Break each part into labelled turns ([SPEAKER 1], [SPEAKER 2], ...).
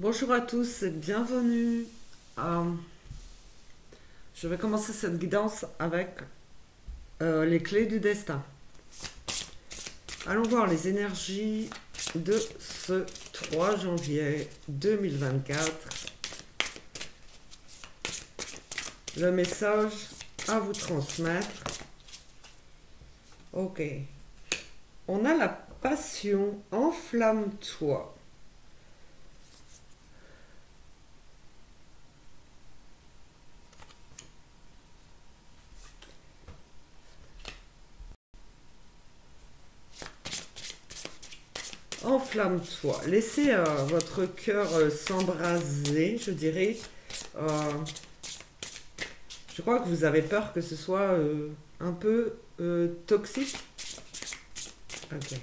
[SPEAKER 1] Bonjour à tous et bienvenue. Euh, je vais commencer cette guidance avec les clés du destin. Allons voir les énergies de ce 3 janvier 2024. Le message à vous transmettre. Ok. On a la passion, enflamme-toi. Enflamme-toi. Laissez votre cœur s'embraser, je dirais. Euh, je crois que vous avez peur que ce soit un peu toxique. Ok.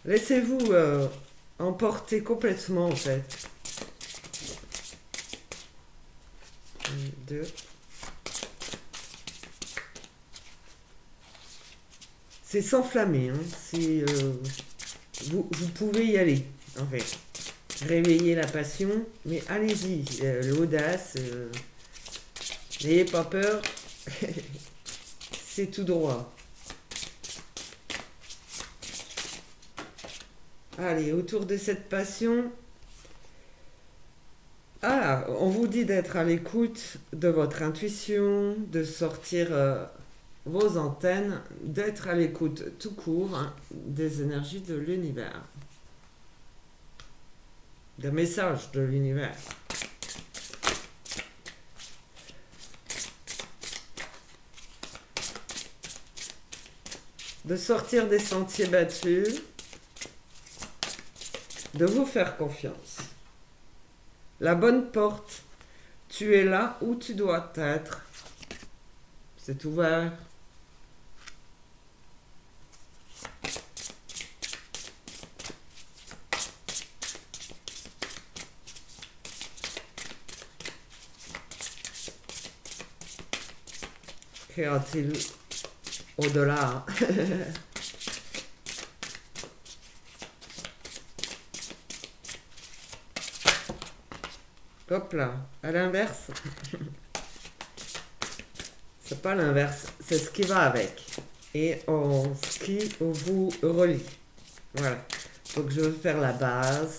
[SPEAKER 1] Laissez-vous emporter complètement en fait. 1, 2. C'est s'enflammer. Hein. Vous pouvez y aller en fait. Réveiller la passion, mais allez-y. L'audace. N'ayez pas peur. C'est tout droit. Allez, autour de cette passion, on vous dit d'être à l'écoute de votre intuition, de sortir vos antennes, d'être à l'écoute tout court des énergies de l'univers, des messages de l'univers. De sortir des sentiers battus, de vous faire confiance. La bonne porte, tu es là où tu dois être. C'est ouvert. Qu'y a-t-il au-delà? Hop là, à l'inverse. C'est pas l'inverse, c'est ce qui va avec. Et ce qui vous relie. Voilà. Donc je vais faire la base.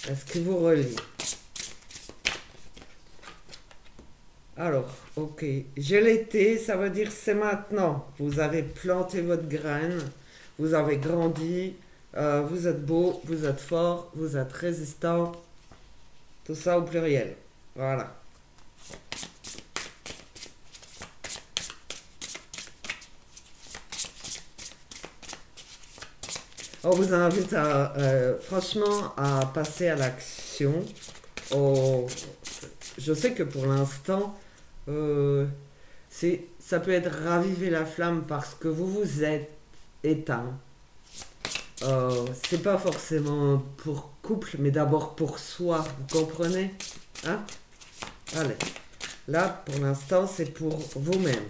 [SPEAKER 1] Est-ce qui vous relie? Alors, ok. J'ai l'été, ça veut dire c'est maintenant. Vous avez planté votre graine, vous avez grandi, vous êtes beau, vous êtes fort, vous êtes résistant. Tout ça au pluriel. Voilà. On vous invite franchement à passer à l'action. Je sais que pour l'instant, ça peut être raviver la flamme parce que vous vous êtes éteint. C'est pas forcément pour couple, mais d'abord pour soi, vous comprenez? Hein? Allez, là pour l'instant c'est pour vous-même.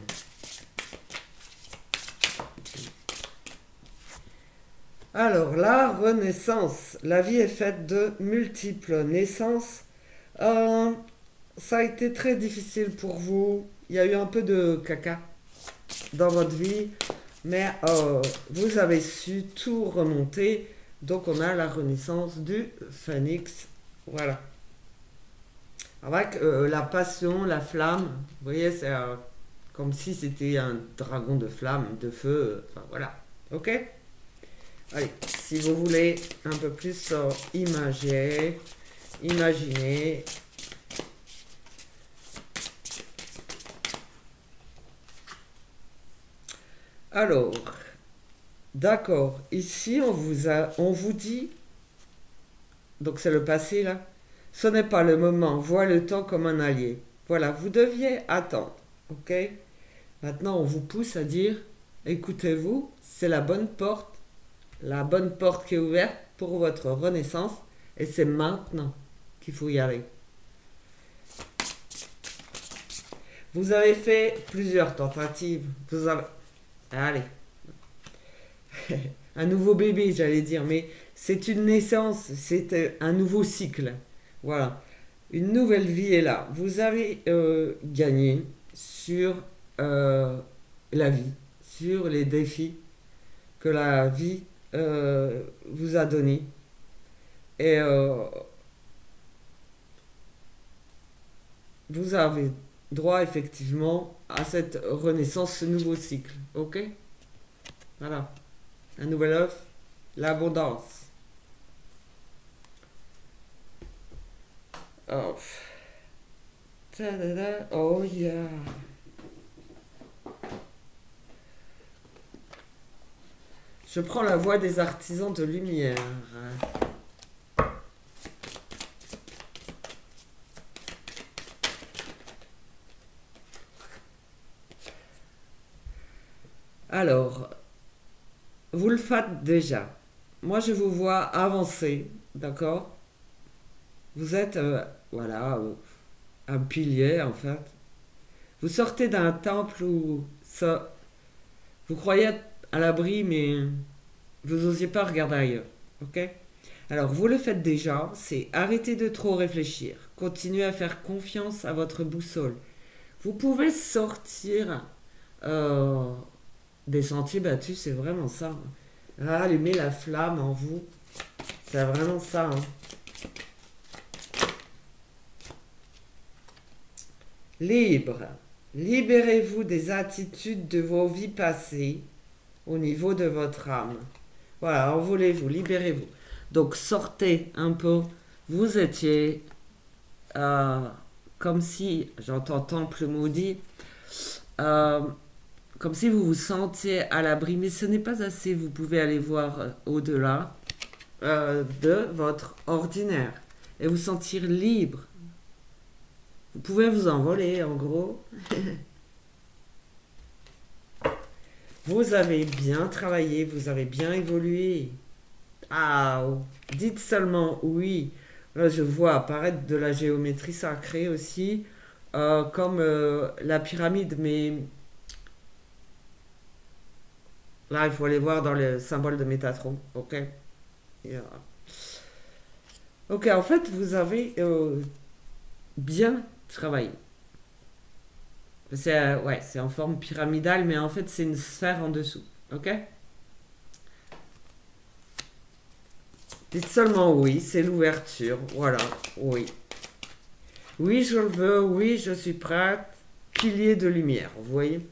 [SPEAKER 1] Alors, la renaissance. La vie est faite de multiples naissances. Ça a été très difficile pour vous. Il y a eu un peu de caca dans votre vie. Mais vous avez su tout remonter. Donc, on a la renaissance du phénix. Voilà. Avec la passion, la flamme. Vous voyez, c'est comme si c'était un dragon de flamme, de feu. Enfin, voilà. Ok? Allez, si vous voulez un peu plus imaginer. Alors, d'accord. Ici, on vous dit, donc c'est le passé là, ce n'est pas le moment, vois le temps comme un allié. Voilà, vous deviez attendre, ok? Maintenant, on vous pousse à dire, écoutez-vous, c'est la bonne porte qui est ouverte pour votre renaissance, et c'est maintenant qu'il faut y aller. Vous avez fait plusieurs tentatives, Allez. Un nouveau bébé, j'allais dire, mais c'est une naissance, c'est un nouveau cycle. Voilà. Une nouvelle vie est là. Vous avez gagné sur la vie, sur les défis que la vie vous a donnés. Et vous avez droit effectivement à cette renaissance, ce nouveau cycle. Ok? Voilà. Un nouvel œuf, l'abondance. Oh. Ta-da-da. Oh yeah. Je prends la voix des artisans de lumière. Alors, vous le faites déjà. Moi, je vous vois avancer, d'accord? Vous êtes, voilà, un pilier, en fait. Vous sortez d'un temple où ça, vous croyez être à l'abri, mais vous n'osiez pas regarder ailleurs, ok? Alors, vous le faites déjà, c'est arrêter de trop réfléchir. Continuez à faire confiance à votre boussole. Vous pouvez sortir euh, des sentiers battus, c'est vraiment ça. Allumer la flamme en vous, c'est vraiment ça. Hein. Libre. Libérez-vous des attitudes de vos vies passées au niveau de votre âme. Voilà, envolez-vous, libérez-vous. Donc sortez un peu. Vous étiez euh, comme si, j'entends temple maudit, euh, comme si vous vous sentiez à l'abri, mais ce n'est pas assez. Vous pouvez aller voir au-delà de votre ordinaire et vous sentir libre. Vous pouvez vous envoler, en gros. Vous avez bien travaillé, vous avez bien évolué. Ah, dites seulement oui. Là, je vois apparaître de la géométrie sacrée aussi, comme la pyramide, mais là, il faut aller voir dans le symbole de Métatron. Ok? Yeah. Ok, en fait, vous avez bien travaillé. C'est ouais, c'est en forme pyramidale, mais en fait, c'est une sphère en dessous. Ok? Dites seulement oui, c'est l'ouverture. Voilà, oui. Oui, je le veux, oui, je suis prête. Pilier de lumière, vous voyez?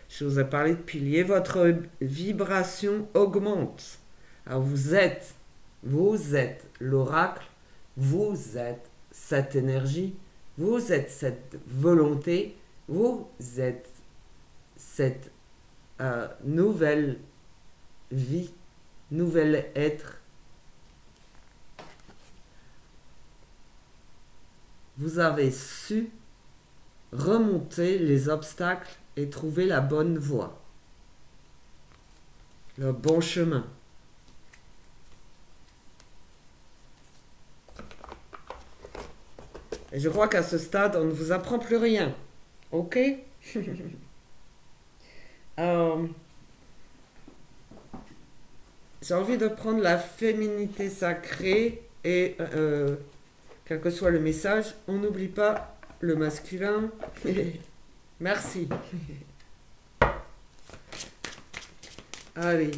[SPEAKER 1] Je vous ai parlé de pilier. Votre vibration augmente. Alors vous êtes l'oracle, vous êtes cette énergie, vous êtes cette volonté, vous êtes cette nouvelle vie, nouvel être. Vous avez su remonter les obstacles et trouver la bonne voie, le bon chemin. Et je crois qu'à ce stade, on ne vous apprend plus rien. Ok? Euh, j'ai envie de prendre la féminité sacrée et quel que soit le message, on n'oublie pas le masculin. Merci. Allez.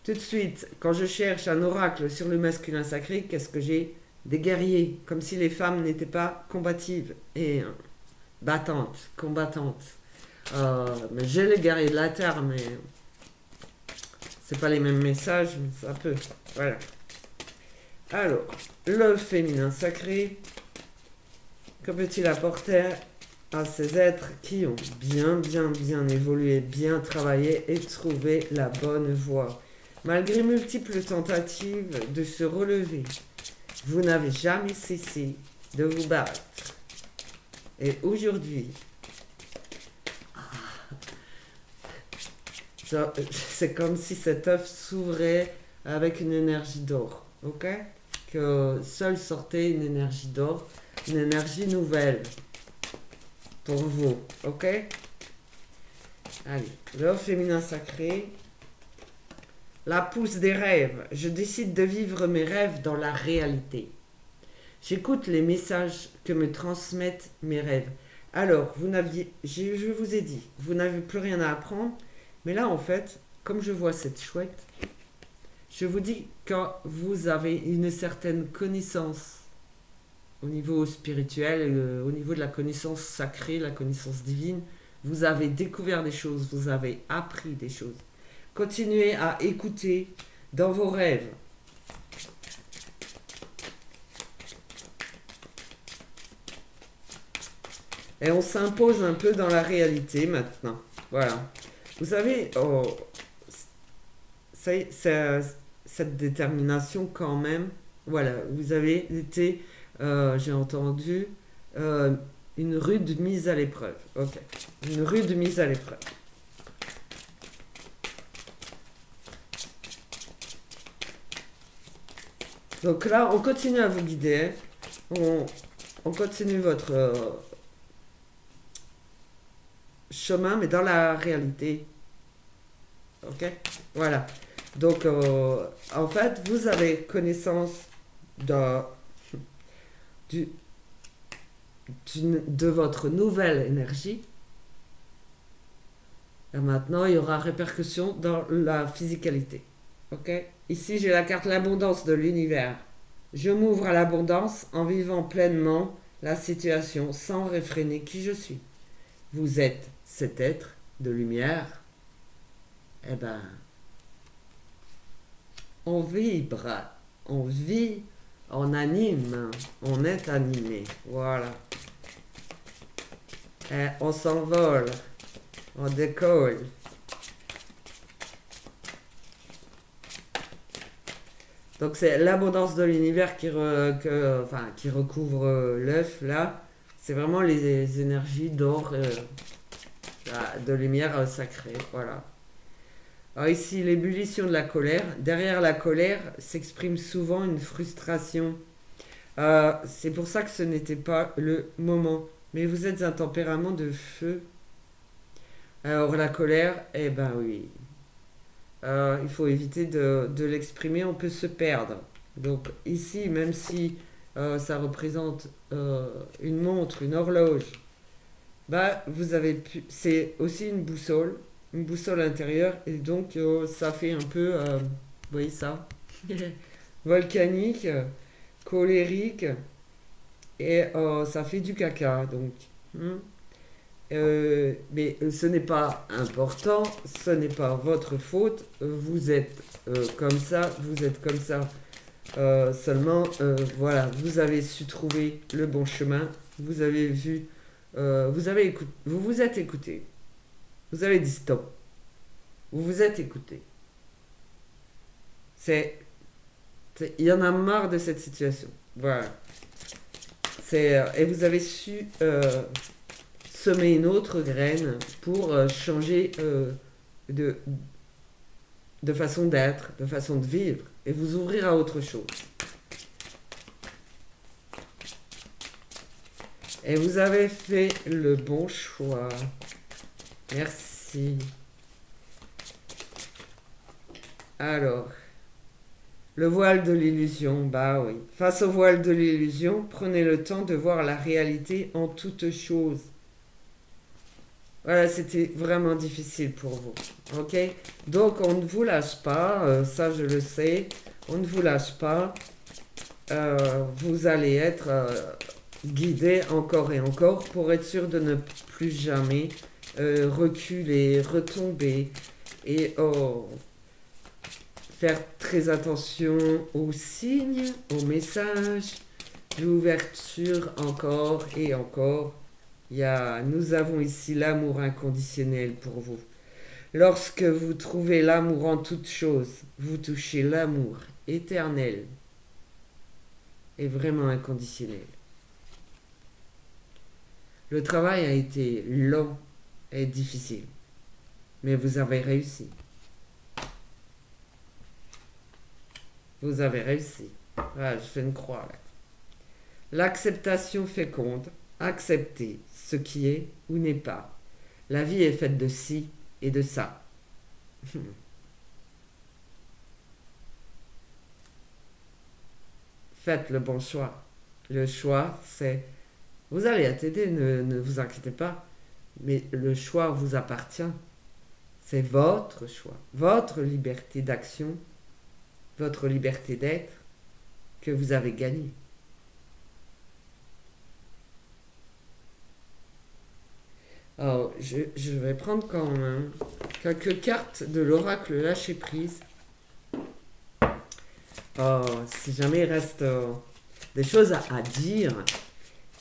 [SPEAKER 1] Tout de suite, quand je cherche un oracle sur le masculin sacré, qu'est-ce que j'ai? Des guerriers, comme si les femmes n'étaient pas combatives et battantes, combattantes. Mais j'ai les guerriers de la terre, mais c'est pas les mêmes messages, mais ça peut. Voilà. Alors, le féminin sacré, que peut-il apporter à ces êtres qui ont bien évolué, bien travaillé et trouvé la bonne voie? Malgré multiples tentatives de se relever, vous n'avez jamais cessé de vous battre. Et aujourd'hui, c'est comme si cet œuf s'ouvrait avec une énergie d'or. Ok? Que seule sortait une énergie d'or, une énergie nouvelle pour vous. Ok? Allez, le féminin sacré. La pousse des rêves. Je décide de vivre mes rêves dans la réalité. J'écoute les messages que me transmettent mes rêves. Alors, je vous ai dit, vous n'avez plus rien à apprendre, mais là, en fait, comme je vois cette chouette, je vous dis que vous avez une certaine connaissance au niveau spirituel, au niveau de la connaissance sacrée, la connaissance divine. Vous avez découvert des choses, vous avez appris des choses. Continuez à écouter dans vos rêves. Et on s'impose un peu dans la réalité maintenant. Voilà. Vous savez, cette détermination quand même, voilà, vous avez été, j'ai entendu, une rude mise à l'épreuve. Ok. Une rude mise à l'épreuve. Donc là, on continue à vous guider. On continue votre chemin, mais dans la réalité. Ok. Voilà. Donc, en fait, vous avez connaissance de, de votre nouvelle énergie. Et maintenant, il y aura répercussion dans la physicalité. Ok. Ici, j'ai la carte l'abondance de l'univers. Je m'ouvre à l'abondance en vivant pleinement la situation sans réfréner qui je suis. Vous êtes cet être de lumière. Eh ben, on vibre, on vit, on anime, on est animé. Voilà. Et on s'envole, on décolle. Donc c'est l'abondance de l'univers qui recouvre l'œuf là. C'est vraiment les énergies d'or, de lumière sacrée. Voilà. Alors ici, l'ébullition de la colère. Derrière la colère s'exprime souvent une frustration. C'est pour ça que ce n'était pas le moment. Mais vous êtes un tempérament de feu. Alors la colère, eh ben oui. Il faut éviter de l'exprimer, on peut se perdre. Donc ici, même si ça représente une montre, une horloge, bah vous avez pu. C'est aussi une boussole intérieure, et donc ça fait un peu, vous voyez ça, volcanique, colérique, et ça fait du caca. Donc. Mais ce n'est pas important, ce n'est pas votre faute, vous êtes comme ça, vous êtes comme ça. Seulement, voilà, vous avez su trouver le bon chemin, vous avez vu, vous vous êtes écouté, vous avez dit stop, vous vous êtes écouté. Il y en a marre de cette situation, voilà. Et vous avez su semer une autre graine pour changer de façon d'être, de façon de vivre, et vous ouvrir à autre chose. Et vous avez fait le bon choix. Merci. Alors, le voile de l'illusion, bah oui. Face au voile de l'illusion, prenez le temps de voir la réalité en toutes choses. Voilà, c'était vraiment difficile pour vous. Ok? Donc, on ne vous lâche pas. Ça, je le sais. On ne vous lâche pas. Vous allez être guidé encore et encore pour être sûr de ne plus jamais reculer, retomber et faire très attention aux signes, aux messages, l'ouverture encore et encore. Nous avons ici l'amour inconditionnel pour vous. Lorsque vous trouvez l'amour en toutes choses, vous touchez l'amour éternel et vraiment inconditionnel. Le travail a été long et difficile, mais vous avez réussi. Vous avez réussi. Voilà, je fais une croix là. L'acceptation féconde. Acceptez ce qui est ou n'est pas. La vie est faite de si et de ça. Faites le bon choix. Le choix, c'est... Vous allez être aidé, ne vous inquiétez pas. Mais le choix vous appartient. C'est votre choix, votre liberté d'action, votre liberté d'être que vous avez gagné. Alors, je vais prendre quand même quelques cartes de l'oracle lâcher prise. Si jamais il reste des choses à dire,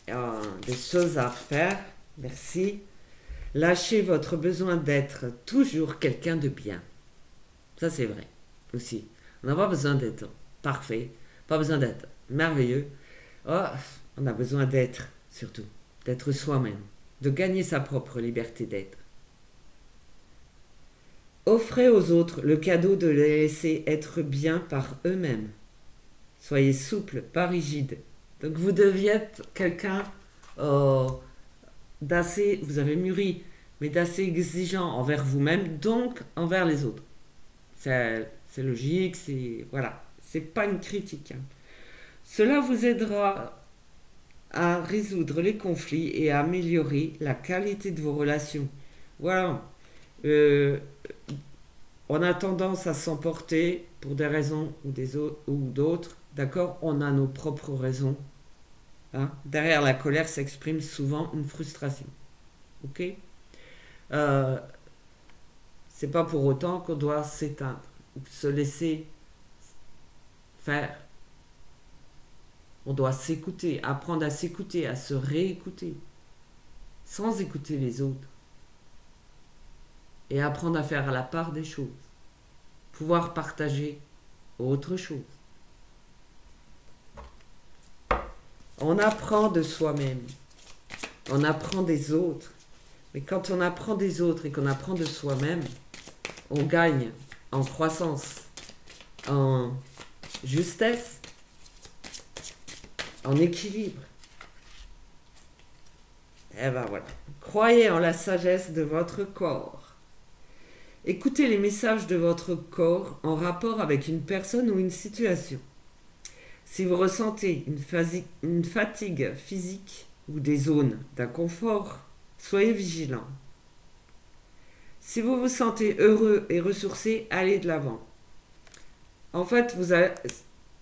[SPEAKER 1] des choses à faire, merci. Lâchez votre besoin d'être toujours quelqu'un de bien. Ça, c'est vrai aussi. On n'a pas besoin d'être parfait, pas besoin d'être merveilleux. Oh, on a besoin d'être, surtout, d'être soi-même, de gagner sa propre liberté d'être. Offrez aux autres le cadeau de les laisser être bien par eux-mêmes. Soyez souple, pas rigide. Donc vous deviez être quelqu'un d'assez, vous avez mûri, mais d'assez exigeant envers vous-même, donc envers les autres. C'est logique, voilà, c'est pas une critique. Hein. Cela vous aidera à résoudre les conflits et à améliorer la qualité de vos relations. Voilà. On a tendance à s'emporter pour des raisons ou d'autres. D'accord? On a nos propres raisons. Hein? Derrière la colère s'exprime souvent une frustration. Ok? C'est pas pour autant qu'on doit s'éteindre ou se laisser faire. On doit s'écouter, apprendre à s'écouter, à se réécouter, sans écouter les autres. Et apprendre à faire à la part des choses. Pouvoir partager autre chose. On apprend de soi-même. On apprend des autres. Mais quand on apprend des autres et qu'on apprend de soi-même, on gagne en croissance, en justesse, en équilibre. Et ben voilà. Croyez en la sagesse de votre corps. Écoutez les messages de votre corps en rapport avec une personne ou une situation. Si vous ressentez une fatigue physique ou des zones d'inconfort, soyez vigilant. Si vous vous sentez heureux et ressourcé, allez de l'avant. En fait,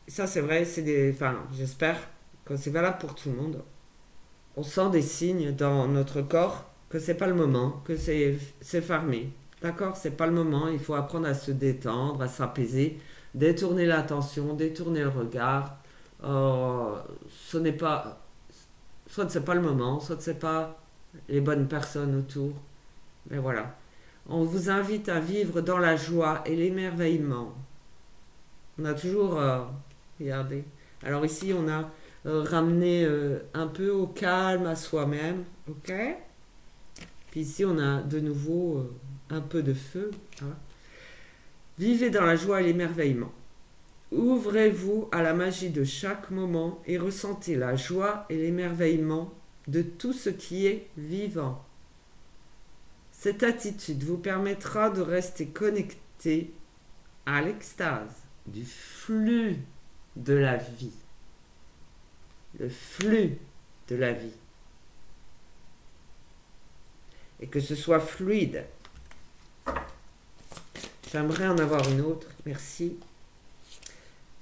[SPEAKER 1] ça c'est vrai, j'espère que c'est valable pour tout le monde. On sent des signes dans notre corps que c'est pas le moment, que c'est fermé. D'accord, c'est pas le moment, il faut apprendre à se détendre, à s'apaiser, détourner l'attention, détourner le regard. Ce n'est pas, soit c'est pas le moment, soit c'est pas les bonnes personnes autour. Mais voilà, on vous invite à vivre dans la joie et l'émerveillement. On a toujours, regardez. Alors ici, on a ramené un peu au calme, à soi-même, ok. Puis ici, on a de nouveau un peu de feu. Hein. Vivez dans la joie et l'émerveillement. Ouvrez-vous à la magie de chaque moment et ressentez la joie et l'émerveillement de tout ce qui est vivant. Cette attitude vous permettra de rester connecté à l'extase du flux de la vie. Le flux de la vie. Et que ce soit fluide. J'aimerais en avoir une autre. Merci.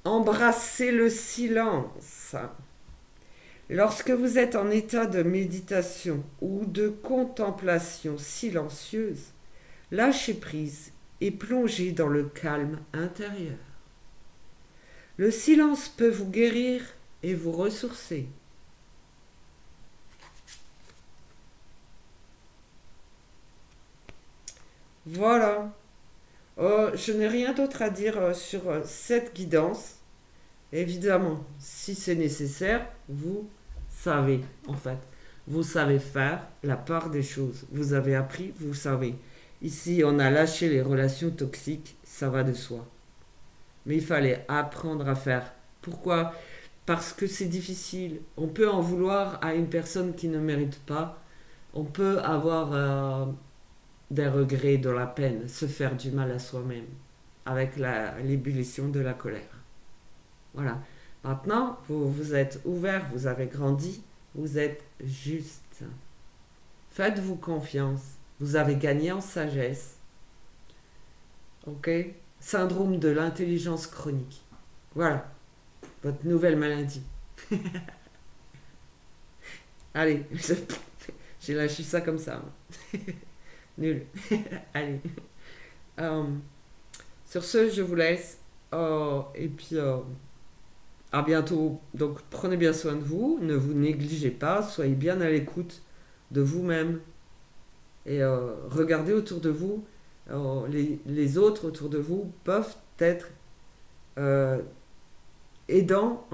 [SPEAKER 1] Embrassez le silence. Lorsque vous êtes en état de méditation ou de contemplation silencieuse, lâchez prise et plongez dans le calme intérieur. Le silence peut vous guérir et vous ressourcer. Voilà. Je n'ai rien d'autre à dire sur cette guidance. Évidemment, si c'est nécessaire, vous savez, en fait. Vous savez faire la part des choses. Vous avez appris, vous savez. Ici, on a lâché les relations toxiques, ça va de soi. Mais il fallait apprendre à faire. Pourquoi? Parce que c'est difficile. On peut en vouloir à une personne qui ne mérite pas. On peut avoir des regrets, de la peine, se faire du mal à soi-même avec l'ébullition de la colère. Voilà. Maintenant, vous êtes ouvert, vous avez grandi, vous êtes juste. Faites-vous confiance. Vous avez gagné en sagesse. Ok? Syndrome de l'intelligence chronique. Voilà. Votre nouvelle maladie. Allez, j'ai lâché ça comme ça. Nul. Allez. Euh, sur ce, je vous laisse. Et puis, à bientôt. Donc, prenez bien soin de vous. Ne vous négligez pas. Soyez bien à l'écoute de vous-même. Et regardez autour de vous. Les autres autour de vous peuvent être euh, aidants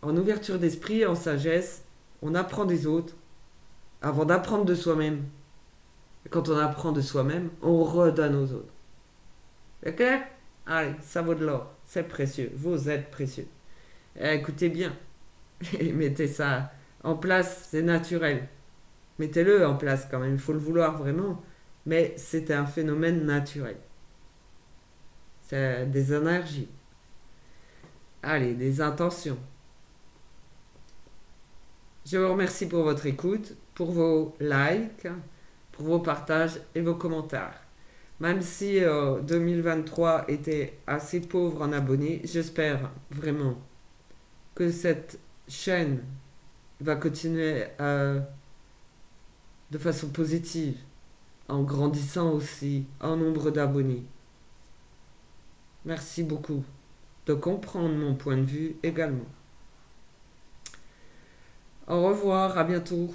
[SPEAKER 1] en ouverture d'esprit, en sagesse. On apprend des autres avant d'apprendre de soi-même. Et quand on apprend de soi-même, on redonne aux autres. D'accord? Allez, ça vaut de l'or. C'est précieux. Vous êtes précieux. Écoutez bien. Et mettez ça en place. C'est naturel. Mettez-le en place quand même. Il faut le vouloir vraiment. Mais c'est un phénomène naturel. C'est des énergies. Allez, des intentions. Je vous remercie pour votre écoute, pour vos likes, pour vos partages et vos commentaires. Même si 2023 était assez pauvre en abonnés, j'espère vraiment que cette chaîne va continuer de façon positive, en grandissant aussi en nombre d'abonnés. Merci beaucoup de comprendre mon point de vue également. Au revoir, à bientôt.